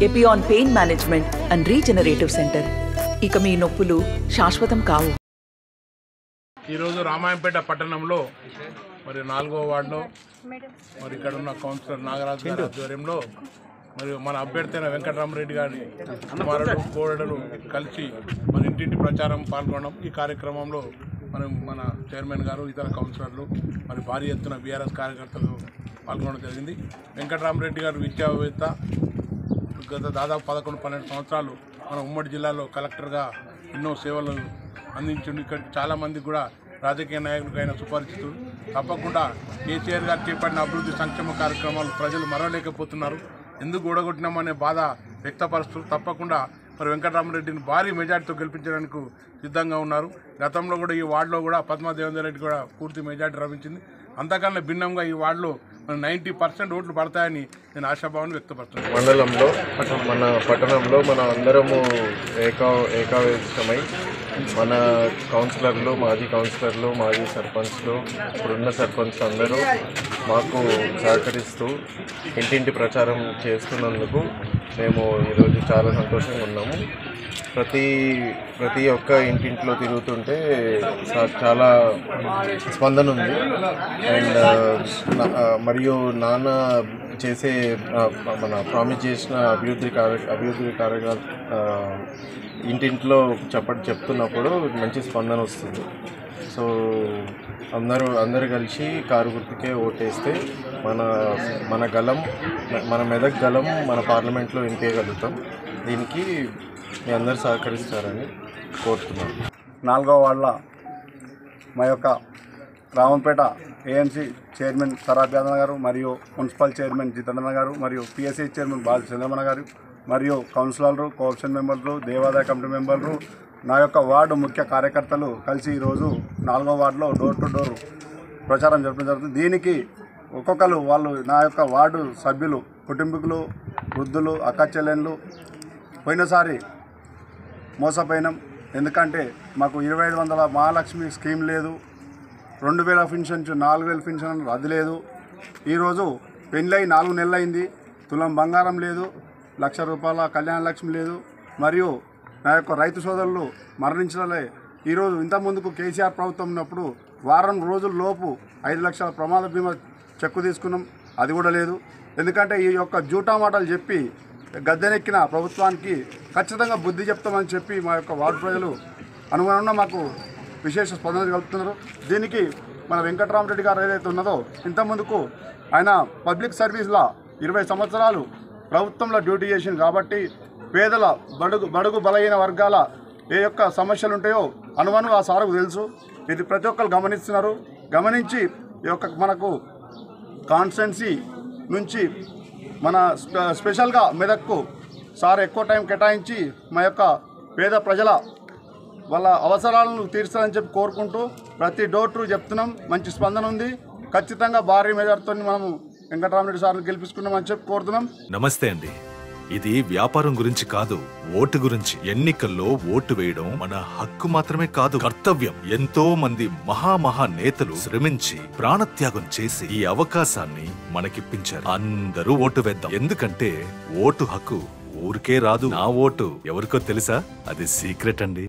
Epione pain management and regenerative centre. ఇక మీ నొప్పులు శాశ్వతం కావు. ఈరోజు రామాయంపేట పట్టణంలో మరి 4వ వార్డులో మరి ఇక్కడ ఉన్న కౌన్సిలర్ నాగరాజు గారి ఆధ్వర్యంలో మరియు మన అభ్యర్థి అయిన వెంకటరామరెడ్డి గారి కుమారుడు కోడలు కలిసి మన ఇంటింటి ప్రచారం పాల్గొనడం. ఈ కార్యక్రమంలో మన చైర్మన్ గారు ఇతర కౌన్సిలర్లు మరి భారీ ఎత్తున బీఆర్ఎస్ కార్యకర్తలు పాల్గొనడం జరిగింది. వెంకటరామరెడ్డి గారు విద్యావేత్త, గత దాదాపు 11-12 సంవత్సరాలు మన ఉమ్మడి జిల్లాలో కలెక్టర్గా ఎన్నో సేవలు అందించింది. ఇక్కడికి చాలామంది కూడా రాజకీయ నాయకులకైనా సుపరిచితులు. తప్పకుండా కేసీఆర్ గారు చేపట్టిన అభివృద్ధి సంక్షేమ కార్యక్రమాలు ప్రజలు మరవలేకపోతున్నారు. ఎందుకు ఓడగొట్టినామనే బాధ వ్యక్తపరుస్తూ తప్పకుండా మరి వెంకటరామరెడ్డిని భారీ మెజార్టీతో గెలిపించడానికి సిద్ధంగా ఉన్నారు. గతంలో కూడా ఈ వార్డులో కూడా పద్మాదేవేందర్ రెడ్డి కూడా పూర్తి మెజార్టీ లభించింది. అంతకన్నా భిన్నంగా ఈ వార్డులో 90% ఓట్లు పడతాయని నేను ఆశాభావాన్ని వ్యక్తపరుస్తున్నాను. మండలంలో మన పట్టణంలో మన అందరము ఏకావేశమై మన కౌన్సిలర్లు, మాజీ కౌన్సిలర్లు, మాజీ సర్పంచ్లు, ఇప్పుడున్న సర్పంచ్ అందరూ మాకు సహకరిస్తూ ఇంటింటి ప్రచారం చేస్తున్నందుకు మేము ఈరోజు చాలా సంతోషంగా ఉన్నాము. ప్రతి ఒక్క ఇంటింట్లో తిరుగుతుంటే చాలా స్పందన ఉంది. అండ్ మరియు నాన్న చేసే మన ప్రామిస్ చేసిన అభివృద్ధి కార్యక్రమాలు ఇంటింట్లో చెప్తున్నప్పుడు మంచి స్పందన వస్తుంది. సో అందరూ కలిసి కారు గుర్తుకే ఓటేస్తే మన గలం, మన మెదక్ గలం మన పార్లమెంట్లో ఇంపేయగలుగుతాం. దీనికి మీ అందరూ సహకరిస్తారని కోరుతున్నాను. 4వ వార్డులో మా యొక్క రామంపేట ఏఎంసీ చైర్మన్ సరాఫ్ యాదవ్ గారు, మరియు మున్సిపల్ చైర్మన్ జితేంద్ర గారు, మరియు పిఎస్సి చైర్మన్ బాల చంద్రమణ గారు, మరియు కౌన్సిలర్లు, కోఆప్షన్ మెంబర్లు, దేవాదాయ కమిటీ మెంబర్లు, నా యొక్క వార్డు ముఖ్య కార్యకర్తలు కలిసి ఈరోజు 4వ వార్డులో డోర్ టు డోర్ ప్రచారం జరపడం జరుగుతుంది. దీనికి ఒక్కొక్కరు వాళ్ళు నా యొక్క వార్డు సభ్యులు, కుటుంబీకులు, వృద్ధులు, అక్క చెల్లెళ్ళు పోయినసారి మోసపోయినాం. ఎందుకంటే మాకు 2500 మహాలక్ష్మి స్కీమ్ లేదు, 2000 పెన్షన్ 4000 పెన్షన్ రద్దు లేదు. ఈరోజు పెళ్ళై 4 నెలలు అయింది, తులం బంగారం లేదు, ₹1,00,000 కళ్యాణ లక్ష్మి లేదు. మరియు నా యొక్క రైతు సోదరులు మరణించలే. ఈరోజు ఇంతకుముందుకు కేసీఆర్ ప్రభుత్వం ఉన్నప్పుడు వారం రోజుల లోపు 5 లక్షల ప్రమాద బీమా చెక్కు తీసుకున్నాం, అది కూడా లేదు. ఎందుకంటే ఈ యొక్క జూటా మాటలు చెప్పి గద్దెనెక్కిన ప్రభుత్వానికి ఖచ్చితంగా బుద్ధి చెప్తామని చెప్పి మా యొక్క వార్డు ప్రజలు అనుగుణంగా మాకు విశేష స్పందన కలుపుతున్నారు. దీనికి మన వెంకటరామరెడ్డి గారు ఏదైతే ఉన్నదో, ఇంతకుముందుకు ఆయన పబ్లిక్ సర్వీస్లో 20 సంవత్సరాలు ప్రభుత్వంలో డ్యూటీ చేసింది కాబట్టి పేదల బడుగు బలహీన వర్గాల ఏ యొక్క సమస్యలు ఉంటాయో అనువను ఆ సార్కు తెలుసు. ఇది ప్రతి ఒక్కరు గమనిస్తున్నారు. గమనించి ఈ యొక్క మనకు కాన్స్టిట్యున్సీ నుంచి మన స్పెషల్గా మెదక్కు సార్ ఎక్కువ టైం కేటాయించి మా యొక్క పేద ప్రజల వాళ్ళ అవసరాలను తీర్చాలని చెప్పి కోరుకుంటూ ప్రతి డోర్ టు చెప్తున్నాం. మంచి స్పందన ఉంది. ఖచ్చితంగా భారీ మెజార్టీతో మనము వెంకటరామరెడ్డి సార్ని గెలిపించుకున్నామని చెప్పి కోరుతున్నాం. నమస్తే అండి. ఇది వ్యాపారం గురించి కాదు, ఓటు గురించి. ఎన్నికల్లో ఓటు వేయడం మన హక్కు మాత్రమే కాదు, కర్తవ్యం. ఎంతో మంది మహా నేతలు శ్రమించి ప్రాణత్యాగం చేసి ఈ అవకాశాన్ని మనకిప్పించారు. అందరూ ఓటు వేద్దాం. ఎందుకంటే ఓటు హక్కు ఊరికే రాదు. నా ఓటు ఎవరికో తెలుసా? అది సీక్రెట్ అండి.